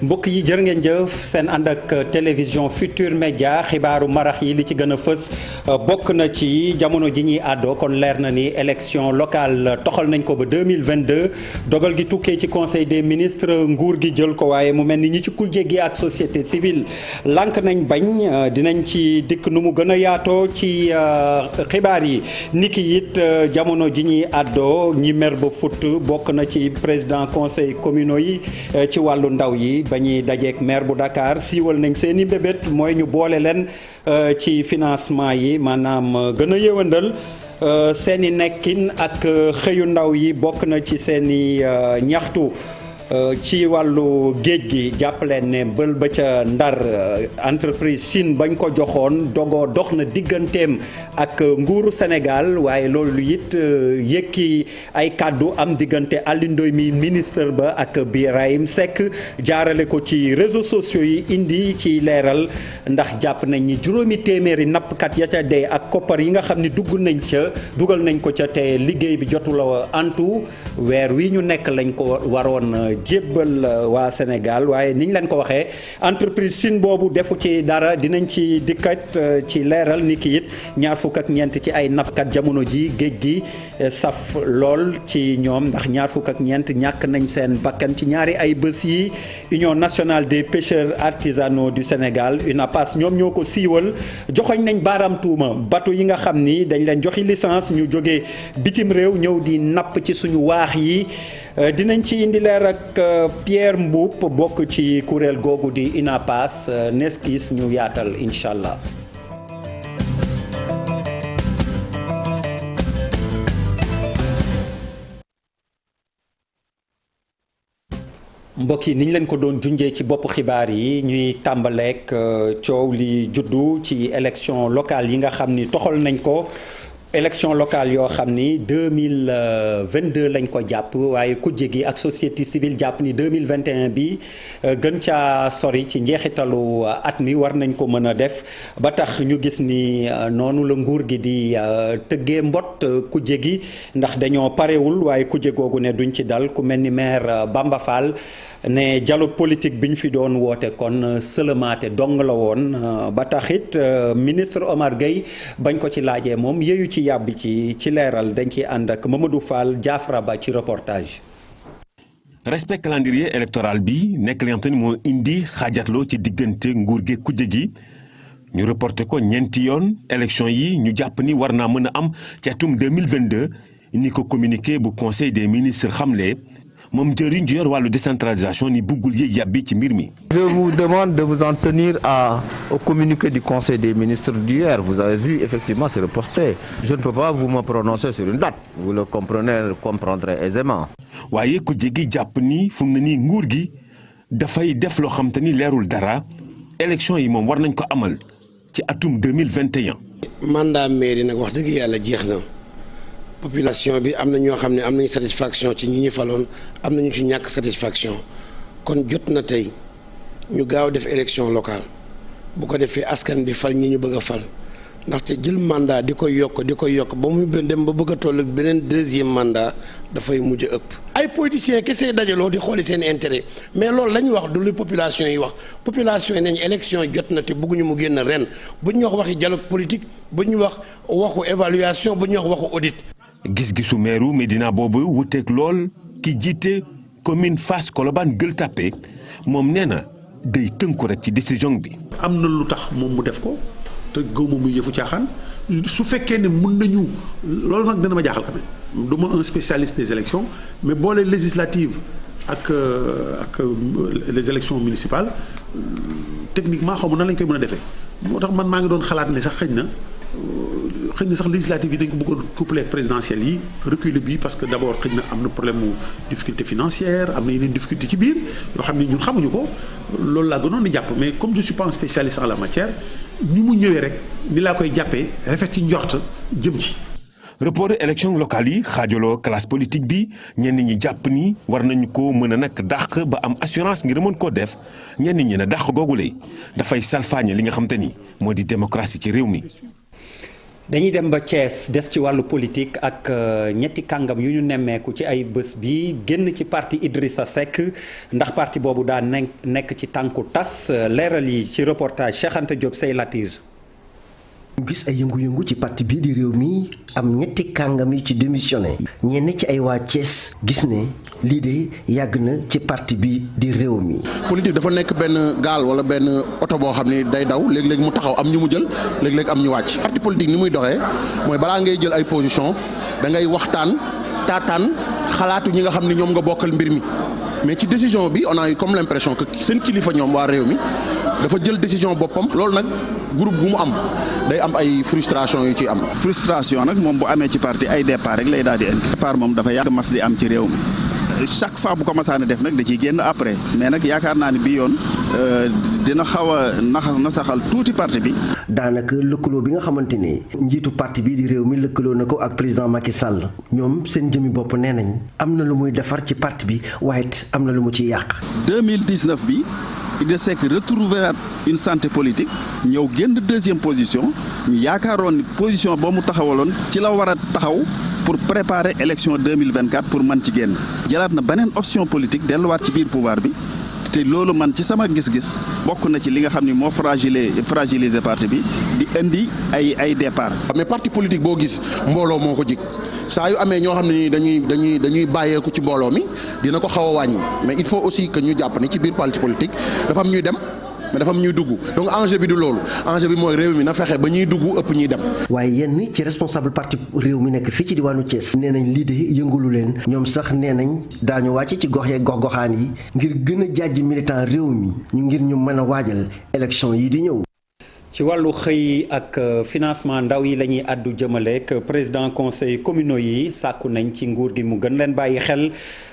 mbokk yi jërë ngeen jëf seen ànd ak télévision Futur Média xibaaru marax yi li ci gën a fës bokk na ci jamono ji ñuy àddoo kon leer na ni élection locale toxal nañ ko ba 2022 dogal gi tukkee ci conseil des ministres nguur gi jël ko waaye mu mel ni ñi ci kujje gi ak société civile lànk nañ bañ dinañ ci dikk nu mu gën a yaatoo ci xibaar yi niki it jamono ji ñuy àddoo ñi mer ba fut bokk na ci président conseil communaux yi ci wàllu ndaw yi ba ñuy dajeek maire bu Dakar siiwal nañ seen i mbébét mooy ñu boole leen ci financement yi maanaam gën a yëwandal seen i nekkin ak xëyu ndaw yi bokk na ci seen i ñaxtu ci wàllu géej gi jàppaleen ne bël ba ca Ndar entreprise Chine bañ ko joxoon dox na digganteem ak nguuru Sénégal waaye loolu it yëkki ay kàddu am diggante Alioune Ndoye mi ministre ba ak Birahim Seck jaarale ko ci réseaux sociaux yi indi ci leeral ndax jàpp nañ ni juróomi téeméeri nappkat ya ca dee ak koppar yi nga xam ni dugal nañ ko ca te liggéey bi jotula antu weer wi ñu nekk lañ ko waroon jébbal waa Sénégal waaye niñ leen ko waxee entreprise Chine boobu defu ci dara dinañ ci dikkat ci leeral ni ki it ñaar fukk ak ñeent ci ay nappkat jamono ji géej gi saf lool ci ñoom ndax ñaar fukk ak ñeent ñàkk nañ seen bakkan ci ñaari ay bés yi Union nationale des pêcheurs artisanaux du Sénégal UNAPAS ñoom ñoo ko siiwal joxoñ nañ baaraam tuuma bateau yi nga xam ni dañ leen joxi licence ñu jógee bitim réew ñëw di napp ci suñu waax yi dinañ ci indi leer ak Pierre Mboup bokk ci kuréel googu di UNAPAS neskis ñu yaatal incha allah. mbokk yi ni ñu leen ko doon junjee ci bopp xibaar yi ñuy tàmbaleek coow li juddu ci élection locale yi nga xam ni toxal nañ ko. élection locale yoo xam ni 2022 lañ ko jàpp waaye kujje gi ak société civile jàpp ni 2021 bi gën caa sori ci njeexitalu at mi war nañ ko mën a def ba tax ñu gis ni noonu la nguur gi di tëggee mbot kujje gi ndax dañoo parewul waaye kujje googu ne duñ ci dal ku mel ni maire Bamba Fall ne dialogue politique bi ñu fi doon woote kon sëlëmaate dong la woon ba taxit ministre Omar Gueye bañ ko ci laajee moom yeeyu ci yàbbi ci leeral dañ ciy ànd ak Mamadou Fall Diafra Ba ci reportage. respect calendrier électoral bi nekk li nga xam te ni moo indi xaajatloo ci diggante nguur gi kujje gi ñu reporté ko ñeenti yoon élection yi ñu jàpp ni war naa mën a am ci atum 2022 ni ko communiqué bu conseil des ministres xamle. moom jëriñ ju yor wàllu décentralisation ni buggul yi yàbbi ci mbir mi. Je vous demande de vous en tenir au communiqué du conseil des ministres d'hier. Vous avez vu, effectivement, c'est reporté. Je ne peux pas vous me prononcer sur une date. Vous le comprendrez aisément. waaye ku jéggi jàpp ni fu mu ne nii nguur gi dafay def loo xam te ni leerul dara élection yi moom war nañ ko amal ci atum 2021. mandat mairie nag wax dëgg yàlla jeex na. population bi am na ñoo xam ne am nañu satisfaction ci ñi ñu faloon am nañu ci ñàkk satisfaction kon jot na tey ñu gaaw def élection locale bu ko defee askan bi fal ñi ñu bëgg a fal ndaxte jël mandat di ko yokk ba mu dem ba bëgg a toll beneen deuxième mandat dafay mujj ëpp. ay politiciens kese dajaloo di xooli seen intérêt mais loolu la ñu wax du lu population yi wax population yi nañ élection jot na te bëgguñu mu génn ren bu ñu wax waxi dialogue politique bu ñu wax waxu évaluation bu ñu wax waxu audit. gis-gisu meeru Médina boobu wuteeg lool ki jiite commune Fass Colobane Gueule Tapée moom nee na day tënku rek ci décision bi. am na lu tax moom mu def ko te gëw ma muy yëfu caaxaan su fekkee ne mën nañu loolu nag dana ma jaaxal quand même du ma un spécialiste des élections mais boole législative ak les élections municipales techniquement xaw ma nan lañ koy mën a defee moo tax man maa ngi doon xalaat ne sax xëy na sax législative yi dañ ko bëggoon couplé présidentielle yi reculer bi parce que d'abord xëy na am na problème mu difficulté financière am na yeneen difficulté ci biir yoo xam ne ñun xamuñu ko loolu laa gënoon di jàpp mais comme je suis pas un spécialiste en la matière ni mu ñëwee rek ni laa koy jàppee rafet ci njort jëm ci. report élection locale yi xaajaloo classe politique bi ñenn ñi jàpp ni war nañu ko mën a nag dàq ba am assurance ngir mën koo def ñenn ñi ne dàq googule dafay salfaañe li nga xam te ni moo di démocratie ci réew mi. dañuy dem ba Thiès des ci wàllu politique ak ñetti kàngam yu ñu nemmeeku ci ay bés bi génn ci parti Idrissa Seck ndax parti boobu daa nekk ci tànku tas leeral yi ci reportage Cheikh Anta Diop say latir gis ay yëngu-yëngu ci parti bii di réew mi am ñetti kàngam yi ci démissionné ñenn ci ay waa Thiès gis ne lii de yàgg na ci parti bi di réew mi. politique dafa nekk benn gaal wala benn oto boo xam ni day daw léeg-léeg mu taxaw am ñu mu jël léeg-léeg am ñu wàcc. parti politique ni muy doxee mooy balaa ngay jël ay position da ngay waxtaan taataan xalaatu ñi nga xam ni ñoom nga bokkal mbir mi mais ci décision bi on a eu comme l'impression que seen kilifa ñoom waa réew mi dafa jël décision boppam loolu nag groupe bu mu am day am ay frustration yu ci am. frustration nag moom bu amee ci parti ay départ rek lay daal di indi. départ moom dafa yàgg mas di am ci réew mi chaque fois bu ko masaane def nag da ciy génn après mais nag yaakaar naa ni bii yoon dina xaw a nasaxal tuuti parti bi. daanaka lëkkaloo bi nga xamante ne njiitu parti bii di réew mi lëkkaloo na ko ak président Macky Sall ñoom seen jëmi bopp nee nañ am na lu muy defar ci parti bi waaye it am na lu mu ci yàq. 2019 bi. Idrissa Seck retrouver une santé politique ñëw génn deuxième position ñu yaakaaroon ni position boo mu taxawaloon ci la war a taxaw pour préparer élection 2024 pour mën ci génn jëlaat na beneen option politique delluwaat ci biir pouvoir bi te loolu man ci sama gis-gis bokk na ci li nga xam ni moo fragiliser parti bi di indi ay départ. mais parti politique boo gis mbooloo moo ko jig saa yu amee ñoo xam ne ni dañuy bàyyeeku ci mbooloo mi dina ko xaw a wàññi mais il faut aussi que ñu jàpp ni ci biir parti politique dafa am ñuy dem mais dafa am ñuy dugg donc enjeu bi du loolu enjeu bi mooy réew mi na fexe ba ñuy dugg ëpp ñuy dem. waaye yenn ci responsable parti réew mi nekk fii ci diwaanu Thiès. nee nañ lii de yëngalu leen ñoom sax nee nañ daañu wàcc ci gox yeeg gox-goxaan yi ngir gën a jàjj militant réew mi ngir ñu mën a waajal élection yi di ñëw. ci wàllu xëy ak financement ndaw yi la ñuy àddu jëmaleek président conseil communaux yi sàkku nañ ci nguur gi mu gën leen bàyyi xel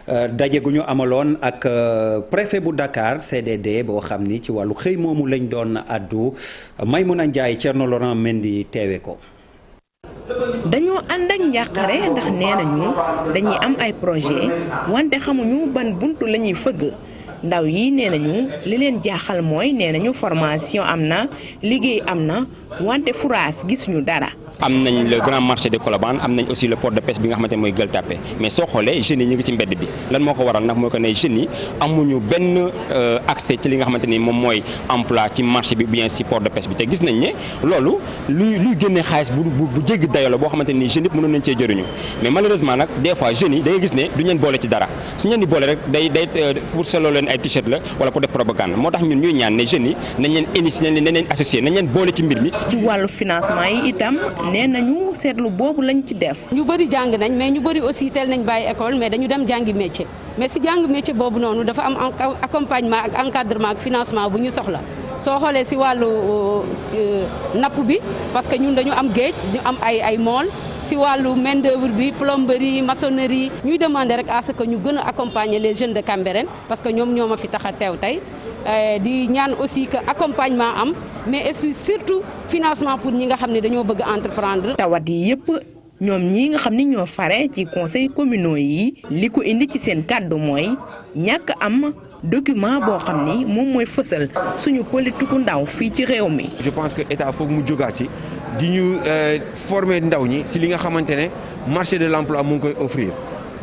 daje gu ñu amaloon ak préfet bu Dakar CDD boo xam ni ci wàllu xëy moomu lañ doon àddu Maymouna Ndiaye Thierno Laurent Mendy teewe ko. dañoo ànd ak njàqare ndax nee nañu dañuy am ay projet wante xamuñu ban buntu la ñuy fëgg. ndaw yi nee nañu li leen jaaxal mooy nee nañu formation am na liggéey am na wante fourage gisuñu dara. am nañ le grand marché de Colobane am nañ aussi le port de pêche bi nga xamante ne mooy Gueule Tapée mais soo xoolee jeunes yi ñu ngi ci mbedd bi lan moo ko waral nag mooy que ne jeunes yi amuñu benn accès ci li nga xamante ni moom mooy emploi ci marché bi bien ci port de pêche bi te gis nañ ne loolu luy génne xaalis bu jéggi dayoo la boo xamante ni jeunes yëpp mënoon nañ cee jëriñu mais malheureusement nag des fois jeunes yi da ngay gis ne duñ leen boole ci dara suñu leen di boole rek day pour solo leen ay t-shirt la wala pour def propagande moo tax ñun ñuy ñaan ne jeunes yi nañ leen initier nañ leen associer nañ leen boole ci mbir mi. ci wàllu financement yi itam nee nañu seetlu boobu lañ ci def. ñu bëri jàng nañ mais ñu bëri aussi teel nañ bàyyi école mais dañu dem jàngi métier mais si jàng métier boobu noonu dafa am accompagnement ak encadrement ak financement bu ñu soxla soo xoolee si wàllu napp bi parce que ñun dañu am géej ñu am ay mool si wàllu main d'œuvre bi plomberie maçonnerie ñuy demander rek à ce que ñu gën a accompagner les jeunes de Cambérène parce que ñoom ñoo ma fi tax a teew tey di ñaan aussi que accompagnement am mais surtout financement pour ñi nga xam ne dañoo bëgg entreprendre. tawat yi yëpp ñoom ñii nga xam ni ñoo fare ci conseil communaux yi li ko indi ci seen kàddu mooy ñàkk am document boo xam ni moom mooy fësal suñu politique ndaw fii ci réew mi. je pense que état foog mu jógaat si di ñu former ndaw ñi si li nga xamante ne marché de l'emploi mu ngi koy offrir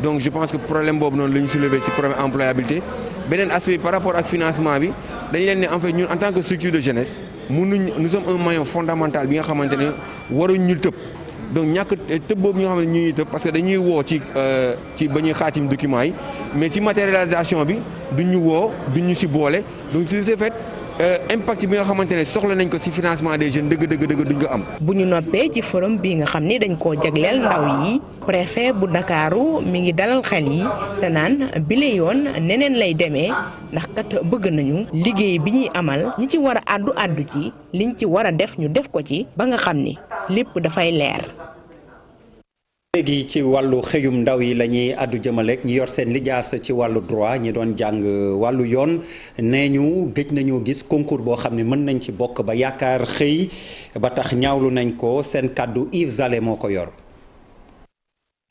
donc je pense que problème boobu noonu la ñu soulever si problème employabilité. beneen aspect par rapport ak financement bi dañ leen ne en fait ñun en tant que structure de jeunesse nous sommes un maillon fondamental bi nga xamante ne waruñ ñu tëb donc ñàkk tëb boobu ñoo xam ne ñu ngi tëb parce que dañuy woo ci ba ñuy xaatim documents yi mais si matérialisation bi duñ ñu woo duñ ñu si boole donc si ce fait impact bi nga xamante ne soxla nañ ko ci financement des jeunes dëgg duñ ko am. bu ñu noppee ci forum bi nga xam ni dañ koo jagleel ndaw yi préfet bu Ndakaaru mi ngi dalal xel yi te naan bile yoon neneen lay demee ndax kat bëgg nañu liggéey bi ñuy amal ñi ci war a àddu ci liñ ci war a def ñu def ko ci ba nga xam ni lépp dafay leer. léegi ci wàllu xëyum ndaw yi la ñuy àddu jëmaleek ñu yor seen lijaasa ci wàllu droit ñi doon jàng wàllu yoon nee ñu gëj nañoo gis concours boo xam ne mën nañ ci bokk ba yaakaar xëy ba tax ñaawlu nañ ko seen kàddu Yves Zalé moo ko yor.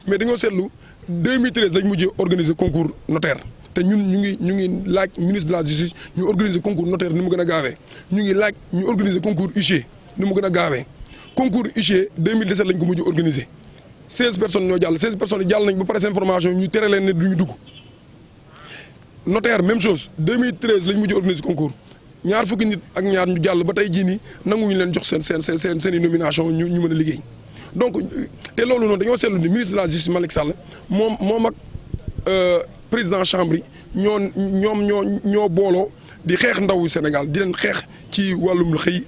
mais dañoo seetlu 2013 lañ mujjee organiser concours notaire te ñun ñu ngi laaj ministre de la justice ñu organiser concours notaire ni mu gën a gaawee ñu ngi laaj ñu organiser concours huissier ni mu gën a gaawee concours UG 2017 lañ ko mujj organisé 16 personnes ñoo jàll 16 personnes yi jàll nañ ba pare seen formation ñu tere leen ne du ñu dugg notaire même chose 2013 lañ mujj organisé concours ñaar fukki nit ak ñaar ñu jàll ba tey jii nii nanguñu leen jox seen i nomination ñu mën a liggéey donc te loolu noonu dañoo seetlu ni ministre de la justice Malick Sall moom ak président chambre yi ñoo booloo di xeex ndawu Sénégal di leen xeex ci wàllum xëy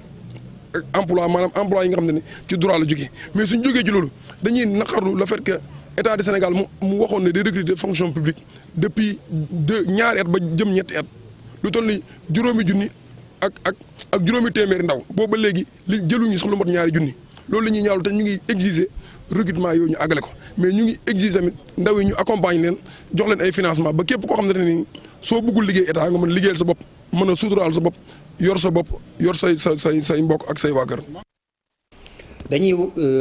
emploi maanaam emploi yi nga xam ne ci droit la jógee mais suñ jógee ci loolu dañuy naqarlu le fait que état du Sénégal mu waxoon ne day recruter fonction publique depuis ñaari at ba jëm ñetti at lu toll ni juróomi junni ak juróomi téeméeri ndaw boobu ba léegi li jëluñu sax lu mot ñaari junni loolu la ñuy ñaawlu te ñu ngi exiger recrutement yooyu ñu àggale ko mais ñu ngi exiger tamit ndaw yi ñu accompagner leen jox leen ay financement ba képp koo xam ne ni soo bëggul liggéey état nga mën liggéeyal sa bopp mën a suturaal sa bopp yor sa bopp yor say mbokk ak say waa kër. dañuy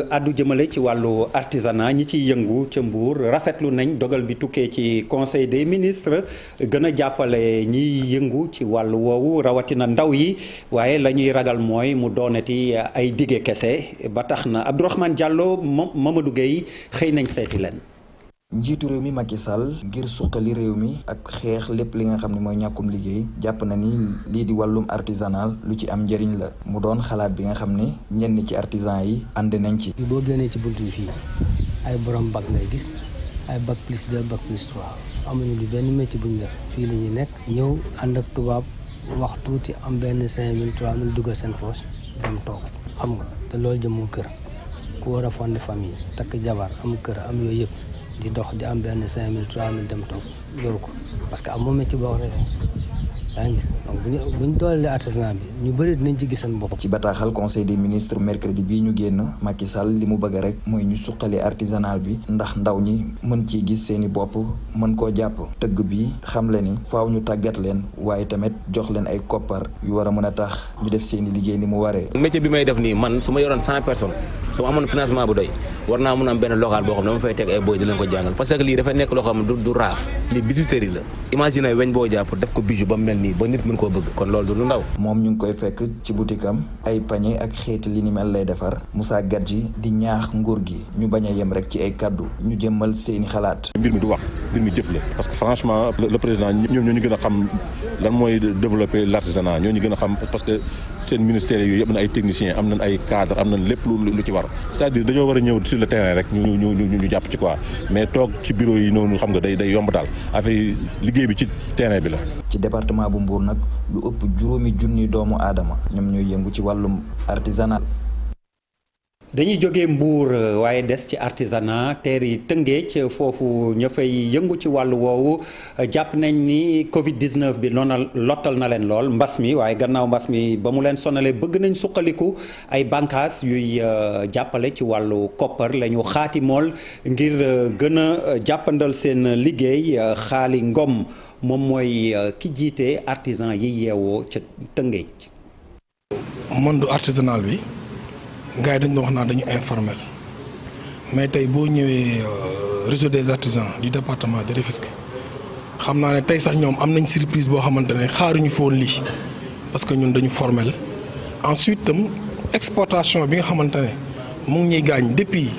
àddu jëmale ci wàllu artisanat ñi ciy yëngu ca Mbour rafetlu nañ dogal bi tukkee ci conseil des ministres gën a jàppale ñiy yëngu ci wàllu woowu rawatina ndaw yi waaye la ñuy ragal mooy mu doonati ay dige kese ba tax na Abdourahmane Diallo Mamadou Gueye xëy nañ seeti leen. njiitu réew mi Macky Sall ngir suqali réew mi ak xeex lépp li nga xam ne mooy ñàkkum liggéey jàpp na ni lii di wàllum artisanal lu ci am njëriñ la mu doon xalaat bi nga xam ne ñenn ci artisan yi ànd nañ ci. boo génnee ci buntu fii ay borom bac ngay gis ay bac plus 2 bac plus 3 amuñu lu benn métier bu ñu def fii la ñuy nekk ñëw ànd ak tubaab wax tuuti am benn 5000 3000 dugal seen poche dem toog xam nga te loolu jëmoo kër ku war a fonder famille takk jabar am kër am yooyu yëpp. di dox di am benn 5000 3000 dem toog yoru ko parce que amoo métier boo xam ne yaa ngi gis donc bu ñu doolee artisanat bi ñu bëri dinañ ci gis seen bopp. ci bataaxal conseil des ministres mercredi bii ñu génn Macky Sall li mu bëgg rek mooy ñu suqali artisanal bi ndax ndaw ñi mën ciy gis seeni bopp mën koo jàpp tëgg bi xam le ni faaw ñu tàggat leen waaye tamit jox leen ay koppar yu war a mën a tax ñu def seeni liggéey ni mu waree. métier bi may def nii man su ma yoroon 100 personnes su ma amoon financement bu doy war naa mun am benn local boo xam ne dama fay teg ay boy di leen ko jàngal parce que lii dafay nekk loo xam ne du raaf lii bijouterie la imagine weñ boo jàpp def ko bijou ba mel nii ba nit mën koo bëgg kon loolu du lu ndaw. moom ñu ngi koy fekk ci butikam ay pañe ak xeeti li ni mel lay defar Moussa Gadji di ñaax nguur gi ñu bañ a yem rek ci ay kaddu ñu jëmmal seeni xalaat. mbir mi du wax mbir mi jëf la parce que franchement le président ñoom ñoo ñu gën a xam lan mooy développer l'artisanat ñoo ñu gën a xam parce que seen ministère yooyu yëpp na ay techniciens am nañ ay cadres am nañ lépp lu ci war c'est-à-dire dañoo war a ñëw sur le terrain rek ñu jàpp ci quoi mais toog ci bureau yi noonu xam nga day yomb daal affaire liggéey bi ci terrain bi la. ci département bu Mbour nag lu ëpp juróomi junni doomu aadama ñoom ñooy yëngu ci wàllum artisanat. dañuy jógee Mbour waaye des ci artisanat teer yi Tëngéej foofu ña fay yëngu ci wàllu woowu jàpp nañ ni Covid 19 bi noonu lottal na leen lool mbas mi waaye gannaaw mbas mi ba mu leen sonalee bëgg nañ suqaliku ay bànqaas yuy jàppale ci wàllu koppar la ñu xaati mool ngir gën a jàppandal seen liggéey Xaali Ngom moom mooy ki jiite artisan yi yeewoo ca Tëngéej. monde artisanal bi. gars yi dañu doon wax naa dañu informel mais tey boo ñëwee réseau des artisans du département de Rufisque xam naa ne tey sax ñoom am nañ surprise boo xamante ne xaaruñu foon lii parce que ñun dañu formel ensuite tam exportation bi nga xamante ne mu ngi ñuy gaañ depuis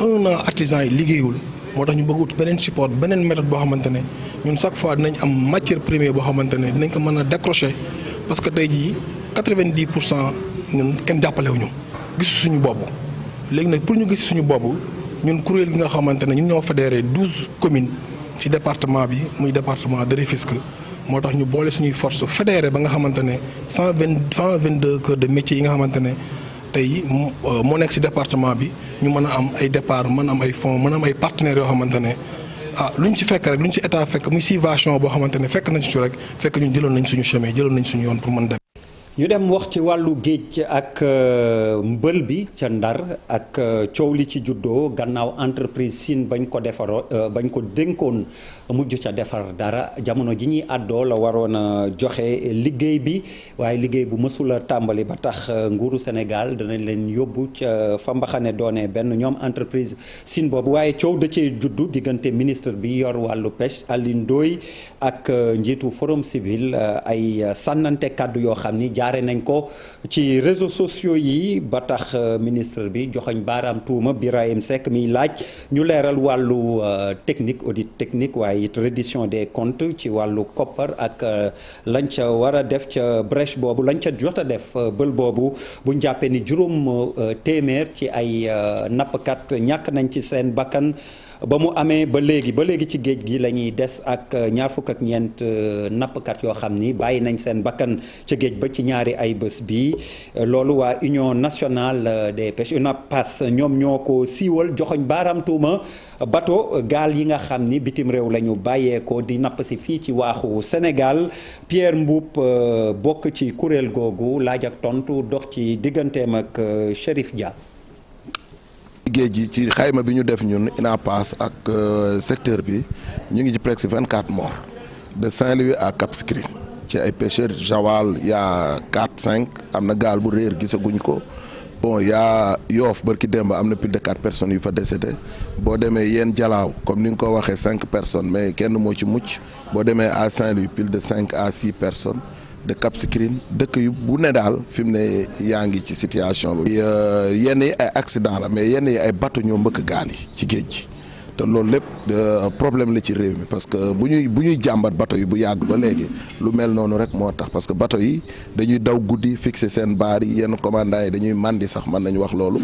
1 an artisans yi liggéeyul moo tax ñu bëgg ut beneen support beneen méthode boo xamante ne ñun chaque fois dinañ am matière première boo xamante ne dinañ ko mën a décrocher parce que tey jii 90% ñun kenn jàppalewuñu gis suñu bopp léegi nag pour ñu gis suñu bopp ñun kuréel gi nga xamante ne ñun ñoo fédéré 12 communes ci département bi muy département de Rufisque moo tax ñu boole suñuy force fédéré ba nga xamante ne 122 cœurs de métier yi nga xamante ne tey moo nekk ci département bi ñu mën a am ay départ mën a am ay fonds mën a am ay partenaires yoo xamante ne lu ñu ci fekk rek lu ñu ci état fekk muy subvention boo xamante ne fekk nañ ci rek fekk ñun jëloon nañ suñu chemin jëloon nañ suñu yoon pour mën dem. ñu dem wax ci wàllu géej ak mbël bi ca Ndar ak coow li ci juddoo gannaaw entreprise Sine bañ ko dénkoon mujj ca defar dara jamono ji ñuy àddoo la waroon a joxe liggéey bi waaye liggéey bu mësula tàmbali ba tax nguuru Sénégal danañ leen yóbbu ca fa mbaxane doone benn ñoom entreprise Sine boobu waaye coow da cee juddu diggante ministre bi yor wàllu pêche Alioune Ndoye ak njiitu Forum Civil ay sànnante kàddu yoo xam ni jaare nañ ko ci réseaux sociaux yi ba tax ministre bi joxoñ baaraam tuuma Birahim Seck miy laaj ñu leeral wàllu technique audit technique waaye it reddition des comptes ci wàllu koppar ak lañ ca war a def ca brèche boobu lañ ca jot a def bël boobu buñ jàppee ni juróom téeméer ci ay nappkat ñàkk nañ ci seen bakkan ba mu amee ba léegi ci géej gi la ñuy des ak ñaar fukk ak ñeent nappkat yoo xam ni bàyyi nañ seen bakkan ca géej ba ci ñaari ay bés bi loolu waa Union nationale des pêches UNAPAS ñoom ñoo ko siiwal joxoñ baaraam tuuma bateau gaal yi nga xam ni bitim réew la ñu bàyyeekoo di napp si fii ci waaxu Sénégal Pierre Mboup bokk ci kuréel googu laaj ak tontu dox ci digganteem ak Chérif Dia. géej gi ci xayma bi ñu def ñun UNAPAS ak secteur bi ñu ngi ci presque 24 morts de Saint-Louis à Cap Skirring ci ay pêcheurs Joal y'a 4-5 am na gaal bu réer gisaguñ ko bon y'a Yoff barki démb am na plus de 4 personnes yu fa décédé boo demee yéen Jalaaw comme ni nga ko waxee 5 personnes mais kenn moo ci mucc boo demee à Saint-Louis plus de 5 à 6 personnes de Cap Skirring dëkk yu bu ne daal fi mu ne yaa ngi ci situation bi. yenn yi ay accident la mais yenn yi ay bateau ñoo mbëkk gaal yi ci géej gi te loolu lépp problème la ci réew mi parce que bu ñuy jàmbat bateau yi bu yàgg ba léegi lu mel noonu rek moo tax parce que bateau yi dañuy daw guddi fixer seen baar yi yenn commandant yi dañuy màndi sax mën nañu wax loolu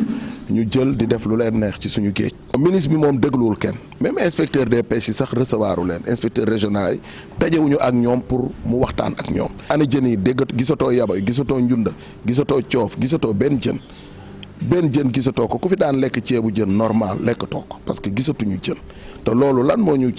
ñu jël di def lu leen neex ci suñu géej. ministre bi moom dégluwul kenn même inspecteur des pêches yi sax recevoiru leen inspecteur régional yi dajewuñu ak ñoom pour mu waxtaan ak ñoom. ana jën yi dégg gisatoo yaboy gisatoo njunda gisatoo coof gisatoo benn jën gisatoo ko ku fi daan lekk ceebu jën normal lekkatoo ko parce que gisatuñu jën te loolu lan moo ñu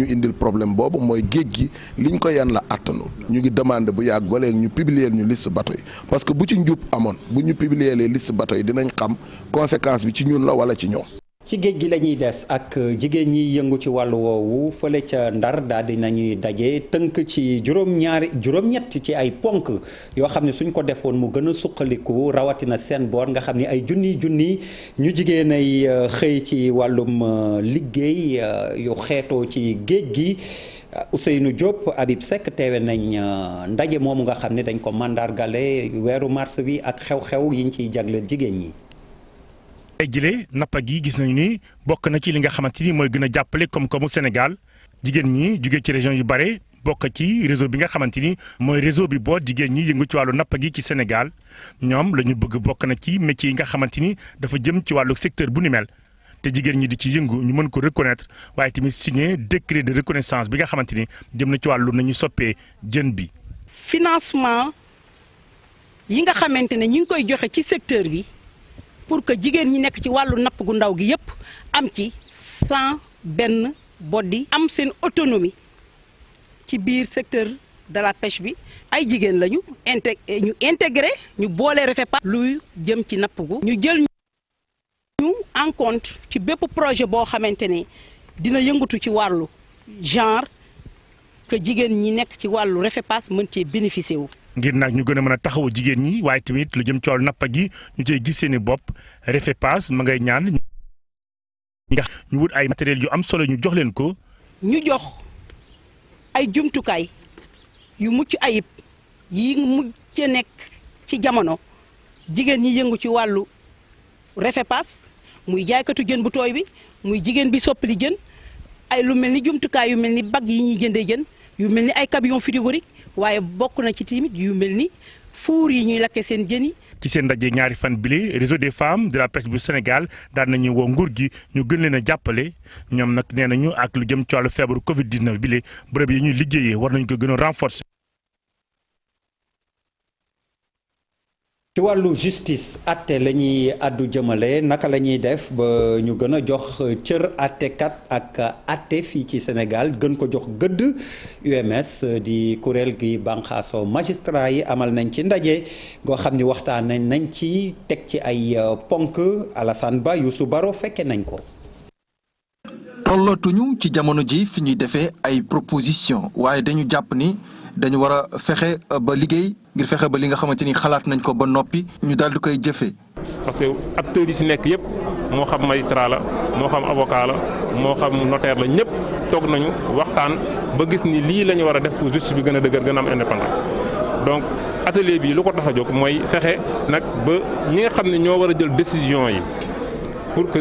indil problème boobu mooy géej gi liñ ko yan la attanul ñu ngi demandé bu yàgg ba léegi ñu publier ñu liste bateau yi parce que bu ci njub amoon bu ñu publier les liste bateau yi dinañ xam conséquence bi ci ñun la wala ci ñoom. ci géej gi la ñuy des ak jigéen ñi yëngu ci wàllu woowu fële ca Ndar daal di nañuy daje tënk ci juróom-ñett ci ay ponk yoo xam ne suñ ko defoon mu gën a suqaliku rawatina seen boor nga xam ne ay junni ñu jigéen ay xëy ci wàllum liggéey yu xeetoo ci géej gi. Ousseynou Diop Habib Seck teewe nañ ndaje moomu nga xam ne dañ ko mandargale weeru mars bi ak xew-xew yiñ ciy jagleel jigéen ñi. ay jëlee nappa gi gis nañu ni bokk na ci li nga xamante ni mooy gën a jàppale koom-koomu Sénégal jigéen ñi jugee ci région yu bare bokk ci réseau bi nga xamante ni mooy réseau bi boo jigéen ñi yëngu ci wàllu nappa gi ci Sénégal ñoom la ñu bëgg bokk na ci métier yi nga xamante ni dafa jëm ci wàllu secteur bu ni mel te jigéen ñi di ci yëngu ñu mën ko reconnaître waaye tamit signer décret de reconnaissance bi nga xamante ni jëm na ci wàllu nañu soppee jën bi. financement yi nga xamante ne ñu ngi koy joxe ci secteur bi. pour que jigéen ñi nekk ci wàllu napp gu ndaw gi yépp am ci sans benn boddi am seen autonomie ci biir secteur de la pêche bi ay jigéen lañu ñu intégré ñu boole REFEPAS luy jëm ci napp gu ñu jël ñu en compte ci bépp projet boo xamante ne dina yëngatu ci wàllu genre que jigéen ñi nekk ci wàllu REFEPAS mën cee bénéficier wu. ngir nag ñu gën a mën a taxawu jigéen ñi waaye tamit lu jëm ci wàllu nappa gi ñu cay gis seeni bopp REFEPAS ma ngay ñaan nga ñu wut ay matériel yu am solo ñu jox leen ko. ñu jox ay jumtukaay yu mucc ayib yi mucc nekk ci jamono jigéen ñi yëngu ci wàllu REFEPAS muy jaaykatu jën bu tooy bi muy jigéen bi soppali jën ay lu mel ni jumtukaay yu mel ni bag yi ñuy jëndee jën yu mel ni ay camion frigorique waaye bokk na ci tamit yu mel ni fuur yi ñuy lakke seen jën yi. ci seen ndaje ñaari fan bile réseau des femmes de la pêche bu Sénégal daan nañu woo nguur gi ñu gën leen a jàppale ñoom nag nee nañu ak lu jëm ci wàllu feebaru Covid 19 bile bërëb yi ñuy liggéeyee war nañu ko gën a renforcer. ci wàllu justice atte la ñuy àddu jëmale naka la ñuy def ba ñu gën a jox cër attekat ak atte fii ci Sénégal gën ko jox gëdd UMS di kuréel gi banxaaso magistrat yi amal nañ ci ndaje goo xam ni waxtaan nañ ci teg ci ay ponk Alassane Ba Youssou Baro fekke nañ ko. tollootuñu ci jamono ji fi ñuy defee ay proposition waaye dañu jàpp ni dañu war a fexe ba liggéey ngir fexe ba li nga xamante ni xalaat nañ ko ba noppi ñu daal di koy jëfee. parce que acteurs yi ci nekk yëpp moo xam magistrat la moo xam avocat la moo xam notaire la ñëpp toog nañu waxtaan ba gis ni lii la ñu war a def pour justice bi gën a dëgër gën a am indépendance. donc atelier bi lu ko tax a jóg mooy fexe nag ba ñi nga xam ne ñoo war a jël décision yi pour que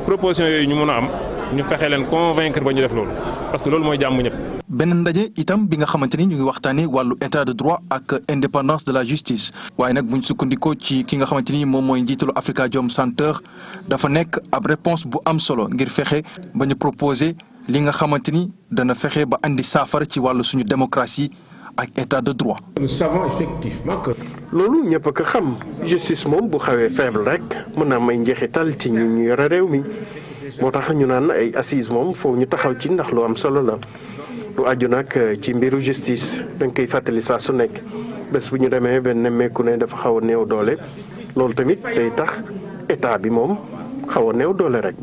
proposition yooyu ñu mën a am ñu fexe leen convaincre ba ñu def loolu parce que loolu mooy jàmm ñëpp. beneen ndaje itam bi nga xamante ni ñu ngi waxtaanee wàllu état de droit ak indépendance de la justice waaye nag buñ sukkandikoo ci ki nga xamante ni moom mooy njiitalu Afrikajom Center dafa nekk ab réponse bu am solo ngir fexe ba ñu proposer li nga xamante ni dana fexe ba andi saafara ci wàllu suñu démocratie ak état de droit. Nous savons effectivement que. loolu ñëpp a ko xam justice moom bu xawee faible rek mën naa may njeexital ci ñi ñu yore réew mi moo tax ñu naan ay assises moom foofu ñu taxaw ci ndax lu am solo la. lu aju nag ci mbiru justice dañ koy fàttali saa su nekk bés bu ñu demee benn nemmeeku ne dafa xaw a néew doole loolu tamit day tax état bi moom xaw a néew doole rek.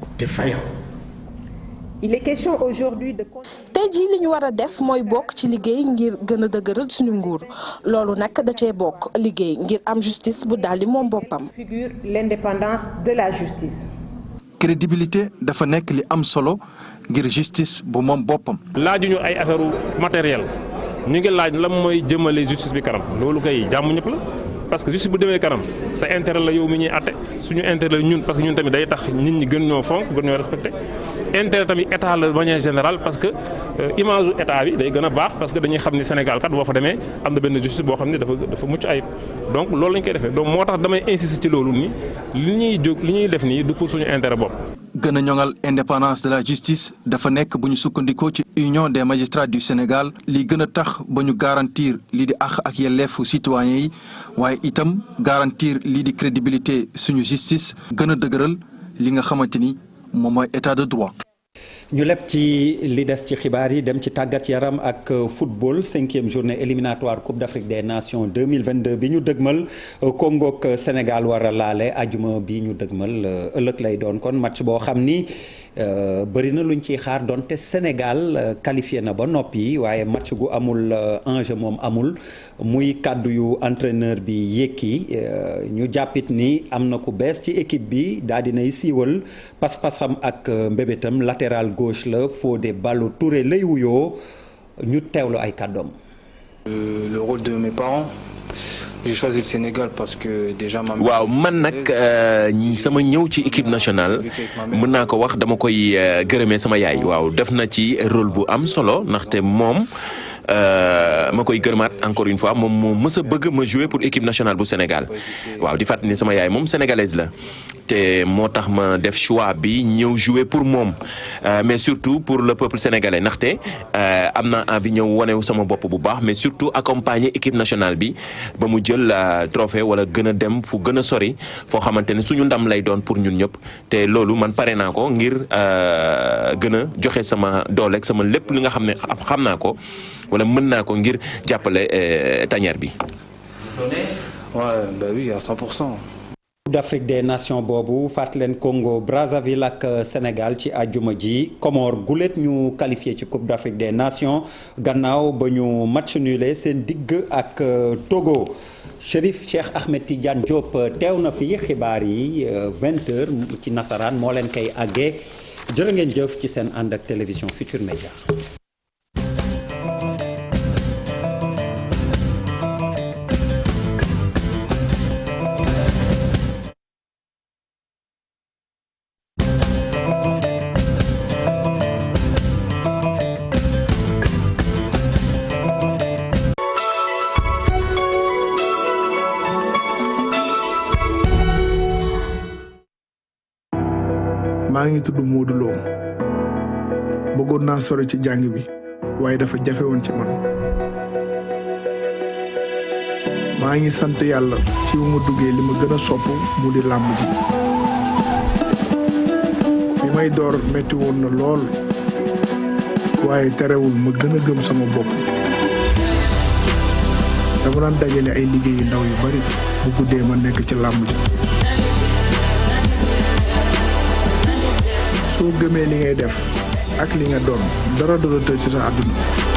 Il est question aujourd'hui de. tey jii li ñu war a def mooy bokk ci liggéey ngir gën a dëgëral suñu nguur loolu nag da cee bokk liggéey ngir am justice bu daal di moom boppam. figure l'indépendance de la justice. crédibilité dafa nekk li am solo ngir justice bu moom boppam. laajuñu ay affaire matériel ñu ngi laaj lan mooy jëmale justice bi kanam loolu kay jàmm ñëpp la parce que justice bu demee kanam sa intérêt la yow mi ñuy àtte suñu intérêt la ñun parce que ñun tamit day tax nit ñi gën ñoo fonk gën ñoo respecté intérêt tamit état la de manière générale parce que image u état bi day gën a baax parce que dañuy xam ni Sénégal kat boo fa demee am na benn justice boo xam ne dafa mucc ayib donc loolu lañ koy defee donc moo tax damay insister ci loolu ni li ñuy def nii du pour suñu intérêt bopp. gën a ñoŋal indépendance de la justice dafa nekk bu ñu sukkandikoo ci union des magistrats du Sénégal li gën a tax ba ñu garantir lii di àq ak yelleefu citoyens yi waaye itam garantir lii di crédibilité suñu justice gën a dëgëral li nga xamante ni moom mooy état de droit. ñu lépp ci li des ci xibaar yi dem ci tàggat yaram ak football 5e journée éliminatoire Coupe d'Afrique des Nations 2022 bi ñu dëgmal Congo ak Sénégal war a laale ajuma bi ñu dëgmal ëllëg lay doon kon match boo xam ni bëri na luñ ciy xaar donte Sénégal qualifié na ba noppi waaye match gu amul enjeu moom amul muy kàddu yu entraîneur bi yékki ñu jàppit ni am na ku bees ci équipe bi daal dinay siiwal pas-pasam ak mbébétam latéral gauche la Fodé Ballo-Touré lay wuyoo ñu teewlu ay kàddoom. Le rôle de mes parents. J'ai choisi le Sénégal parce que déjà waaw man nag sama ñëw ci équipe nationale mën naa ko wax dama koy gërëmee sama yaay waaw def na ci rôle bu am solo ndaxte moom ma koy gërëmaat encore une fois moom moo mës a bëgg ma jouer pour équipe nationale bu Sénégal waaw di fàttali ni sama yaay moom sénégalaise la te moo tax ma def choix bi ñëw jouer pour moom mais surtout pour le peuple sénégalais ndaxte am naa envie ñëw wanewu sama bopp bu baax mais surtout accompagner équipe nationale bi ba mu jël trophée wala gën a dem fu gën a sori foo xamante ne suñu ndam lay doon pour ñun ñëpp te loolu man pare naa ko ngir gën a joxe sama dooleeg sama lépp li nga xam ne xam naa ko wala mën naa ko ngir jàppale tanière bi. Ouais, bah oui, à 100%. Coupe d'Afrique des Nations boobu fàttali leen Congo Brazzaville ak Sénégal ci àjjuma ji Comores gulet ñu qualifié ci Coupe d'Afrique des Nations gannaaw ba ñu match nulé seen digg ak Togo Chérif Cheikh Ahmed Tidiane Diop teew na fi xibaar yi 20h ci nasaraan moo leen koy àggee jërë ngeen jëf ci seen ànd ak télévision Futurs Médias. maa ngi tudd Modou Lo bëggoon naa sori ci jàng bi waaye dafa jafe woon ci man maa ngi sant yàlla ci bu ma duggee li ma gën a sopp mu di làmb ji bi may door metti woon na lool waaye terewul ma gën a gëm sama bopp dama daan dajale ay liggéeyu ndaw yu bari bu guddee ma nekk ci làmb ji soo gëmee li ngay def ak li nga doon dara du la tëj ci sa àdduna